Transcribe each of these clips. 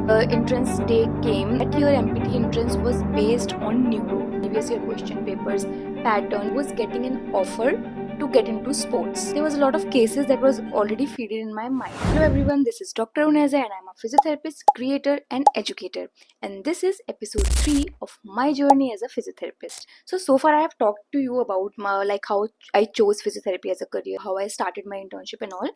Entrance day came. That year MPT entrance was based on neuro. Previous year question papers pattern was getting an offer to get into sports. There was a lot of cases that was already feeded in my mind. Hello everyone, this is Dr. Uneza and I'm a physiotherapist, creator and educator. And this is episode 3 of my journey as a physiotherapist. So far I have talked to you about how I chose physiotherapy as a career, how I started my internship and all.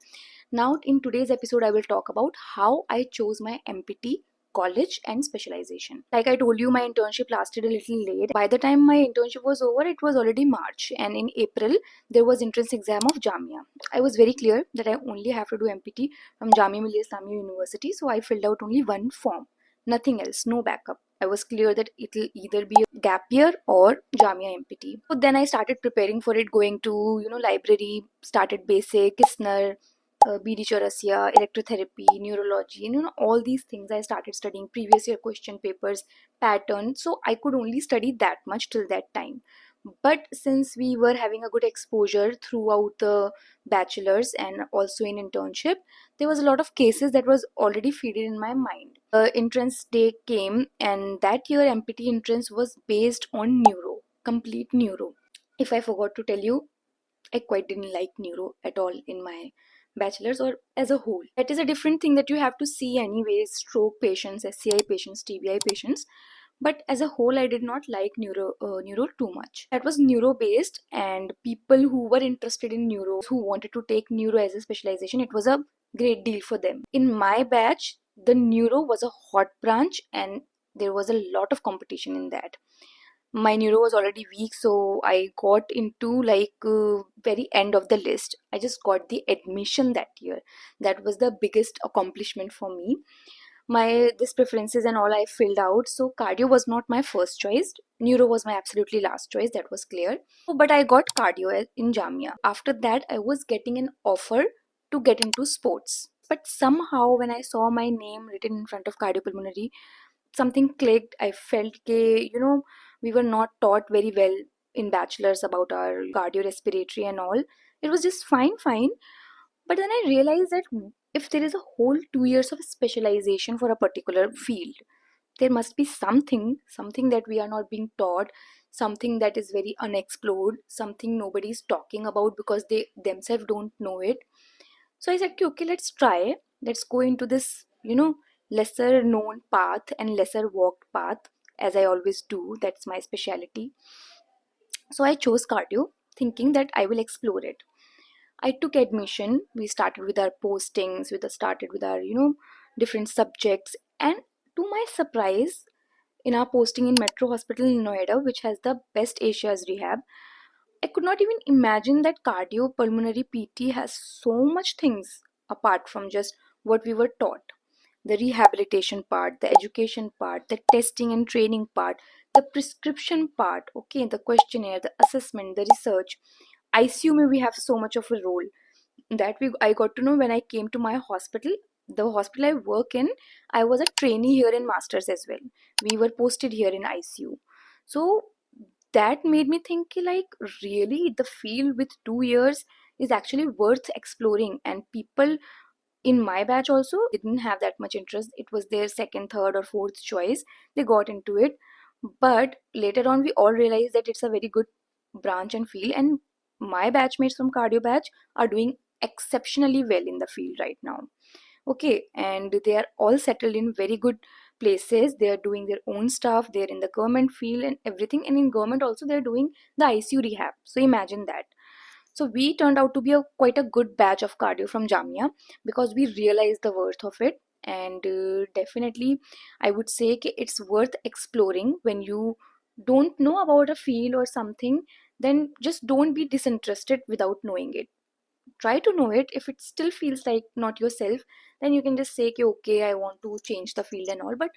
Now in today's episode I will talk about how I chose my MPT, college and specialization. Like I told you, my internship lasted a little late. By the time my internship was over, it was already March, and in April there was entrance exam of Jamia. I was very clear that I only have to do MPT from Jamia Millia Islamia University, so I filled out only one form, nothing else, no backup. I was clear that it'll either be a gap year or Jamia MPT. So then I started preparing for it, going to library, started basic, Kisner, BD Chaurasia, electrotherapy, neurology, all these things. I started studying previous year question papers, pattern. So I could only study that much till that time. But since we were having a good exposure throughout the bachelor's and also in internship, there was a lot of cases that was already feeded in my mind. Entrance day came, and that year MPT entrance was based on neuro, complete neuro. If I forgot to tell you, I quite didn't like neuro at all in my bachelor's or as a whole. That is a different thing that you have to see anyways, stroke patients, SCI patients, TBI patients. But as a whole, I did not like neuro too much. That was neuro based, and people who were interested in neuro, who wanted to take neuro as a specialization, it was a great deal for them. In my batch, the neuro was a hot branch, and there was a lot of competition in that. My neuro was already weak, so I got into very end of the list. I just got the admission that year. That was the biggest accomplishment for me. My this preferences and all I filled out. So cardio was not my first choice. Neuro was my absolutely last choice. That was clear. But I got cardio in Jamia. After that, I was getting an offer to get into sports. But somehow, when I saw my name written in front of cardiopulmonary, something clicked. I felt we were not taught very well in bachelor's about our cardiorespiratory and all. It was just fine. But then I realized that if there is a whole 2 years of specialization for a particular field, there must be something that we are not being taught, something that is very unexplored, something nobody is talking about because they themselves don't know it. So I said, okay, let's try. Let's go into this, lesser known path and lesser walked path, as I always do. That's my specialty. So I chose cardio, thinking that I will explore it. I took admission. We started with our postings, started with our, different subjects. And to my surprise, in our posting in Metro Hospital in Noida, which has the best Asia's rehab, I could not even imagine that cardiopulmonary PT has so much things apart from just what we were taught. The rehabilitation part, the education part, the testing and training part, the prescription part, okay, the questionnaire, the assessment, the research. ICU may we have so much of a role that I got to know when I came to my hospital. The hospital I work in, I was a trainee here in masters as well. We were posted here in ICU. So that made me think really the field with 2 years is actually worth exploring, and people in my batch also didn't have that much interest. It was their second, third or fourth choice. They got into it, but later on we all realized that it's a very good branch and field, and my batchmates from cardio batch are doing exceptionally well in the field right now. Okay, and they are all settled in very good places. They are doing their own stuff. They're in the government field and everything, and in government also they're doing the ICU rehab. So imagine that. So we turned out to be quite a good batch of cardio from Jamia, because we realized the worth of it. And definitely I would say it's worth exploring. When you don't know about a field or something, then just don't be disinterested without knowing it. Try to know it. If it still feels like not yourself, then you can just say, okay, I want to change the field and all, but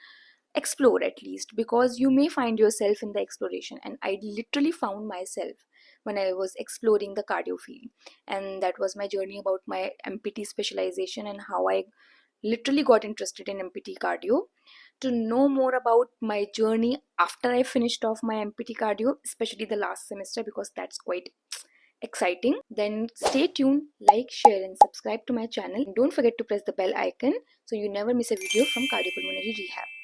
explore at least, because you may find yourself in the exploration. And I literally found myself when I was exploring the cardio field. And that was my journey about my MPT specialization and how I literally got interested in MPT cardio. To know more about my journey after I finished off my MPT cardio, especially the last semester, because that's quite exciting, then stay tuned, like, share and subscribe to my channel. Don't forget to press the bell icon so you never miss a video from cardiopulmonary rehab.